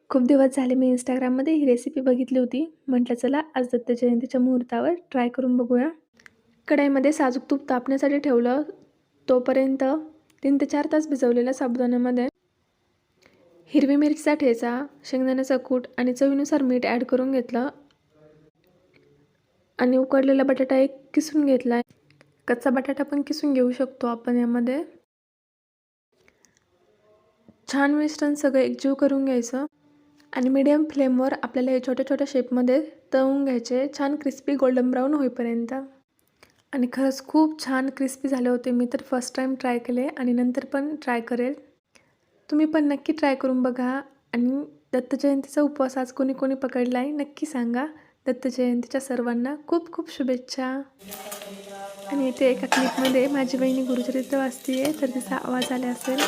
खूप दिवस झाले मी Instagramमध्ये ही रेसिपी बघितली होती. म्हटलं चला आज दत्त जयंतीच्या मुहूर्तावर ट्राय करून बघूया. कढईमध्ये साजूक तूप तापण्यासाठी ठेवलं. तोपर्यंत 3 ते 4 तास भिजवलेल्या साबुदाण्यामध्ये हिरवी मिरचीचा ठेचा, शेंगदाण्याचा कूट आणि चवीनुसार मीठ ॲड करून घेतलं. आणि उकडलेला बटाटा एक किसून घेतला. कच्चा बटाटा पण किसून घेऊ शकतो आपण यामध्ये. छान मिश्रण सगळं एकजीव करून घ्यायचं आणि मीडियम फ्लेमवर आपल्याला हे छोट्या-छोट्या शेपमध्ये तळून घ्यायचे, छान क्रिस्पी गोल्डन ब्राऊन होईपर्यंत. आणि खरंच खूप छान क्रिस्पी झाले होते. मी तर फर्स्ट टाईम ट्राय केले आणि नंतर पण ट्राय करेल. तुम्ही पण नक्की ट्राय करून बघा आणि दत्त जयंतीचा उपवास आज कोणी पकडला आहे नक्की सांगा. दत्त जयंतीच्या सर्वांना खूप खूप शुभेच्छा. आणि इथे एका क्लिपमध्ये माझी वहिनी गुरुचरित्र वाचते आहे, तर तिचा आवाज आला असेल.